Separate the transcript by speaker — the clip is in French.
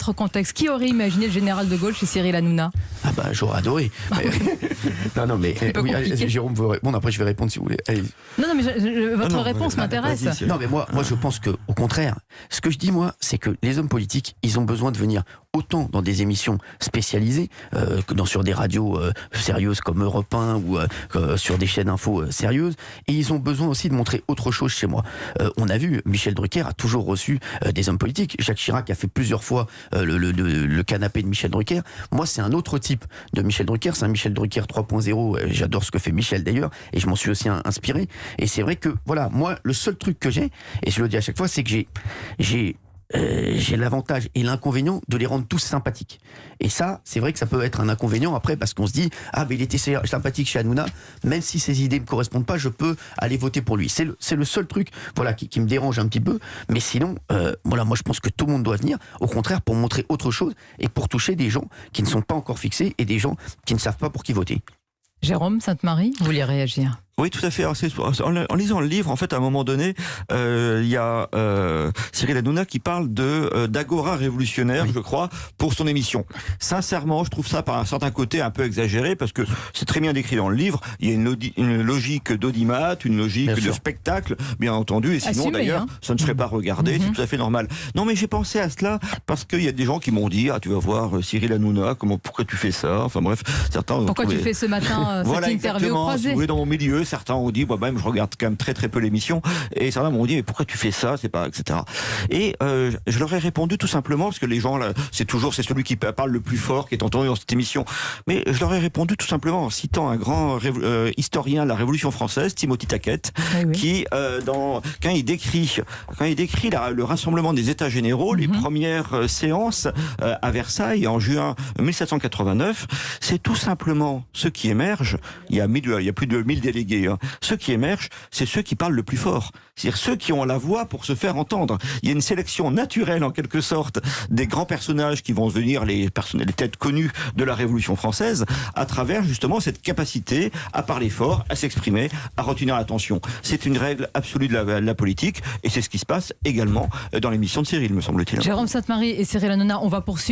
Speaker 1: autre contexte. Qui aurait imaginé le général de Gaulle chez Cyril Hanouna?
Speaker 2: Ah bah j'aurais adoré. Non mais oui, Jérôme veut répondre, après je vais répondre si vous voulez. Allez.
Speaker 1: Non mais votre réponse m'intéresse.
Speaker 2: Non mais moi je pense que au contraire, ce que je dis moi, c'est que les hommes politiques, ils ont besoin de venir autant dans des émissions spécialisées, que sur des radios sérieuses comme Europe 1 ou sur des chaînes info sérieuses, et ils ont besoin aussi de montrer autre chose chez moi. On a vu, Michel Drucker a toujours reçu des hommes politiques. Jacques Chirac a fait plusieurs fois le canapé de Michel Drucker. Moi, c'est un autre type de Michel Drucker, c'est un Michel Drucker 3.0. J'adore ce que fait Michel d'ailleurs, et je m'en suis aussi inspiré. Et c'est vrai que, voilà, moi, le seul truc que j'ai, et je le dis à chaque fois, c'est que j'ai l'avantage et l'inconvénient de les rendre tous sympathiques. Et ça, c'est vrai que ça peut être un inconvénient après, parce qu'on se dit, ah ben il était sympathique chez Hanouna, même si ses idées me correspondent pas, je peux aller voter pour lui. C'est le seul truc, voilà, qui me dérange un petit peu. Mais sinon, voilà, moi je pense que tout le monde doit venir, au contraire, pour montrer autre chose et pour toucher des gens qui ne sont pas encore fixés et des gens qui ne savent pas pour qui voter.
Speaker 1: Jérôme Sainte-Marie, vous voulez réagir?
Speaker 3: Oui, tout à fait. Alors, en lisant le livre, en fait, à un moment donné, il y a Cyril Hanouna qui parle d'agora révolutionnaire, oui, je crois, pour son émission. Sincèrement, je trouve ça par un certain côté un peu exagéré, parce que c'est très bien décrit dans le livre. Il y a une logique d'audimat, une logique de spectacle, bien entendu, et sinon, d'ailleurs, ça ne serait pas regardé, c'est tout à fait normal. Non, mais j'ai pensé à cela parce qu'il y a des gens qui m'ont dit, ah, tu vas voir Cyril Hanouna, pourquoi tu fais ça? Enfin bref, certains.
Speaker 1: Pourquoi tu fais ce matin
Speaker 3: voilà,
Speaker 1: cette interview croisée?
Speaker 3: Oui, dans mon milieu. Certains ont dit, moi-même, je regarde quand même très très peu l'émission, et certains m'ont dit, mais pourquoi tu fais ça, c'est pas, etc. Et je leur ai répondu tout simplement, parce que les gens, là, c'est celui qui parle le plus fort qui est entendu dans cette émission. Mais je leur ai répondu tout simplement en citant un grand historien de la Révolution française, Timothy Taquet, qui, quand il décrit le rassemblement des États généraux, les premières séances à Versailles en juin 1789, c'est tout simplement ceux qui émergent. Il y a plus de 1000 délégués. Ceux qui émergent, c'est ceux qui parlent le plus fort. C'est-à-dire ceux qui ont la voix pour se faire entendre. Il y a une sélection naturelle, en quelque sorte, des grands personnages qui vont devenir les têtes connues de la Révolution française, à travers justement cette capacité à parler fort, à s'exprimer, à retenir l'attention. C'est une règle absolue de la politique, et c'est ce qui se passe également dans l'émission de Cyril, me semble-t-il.
Speaker 1: Jérôme Sainte-Marie et Cyril Hanouna, on va poursuivre.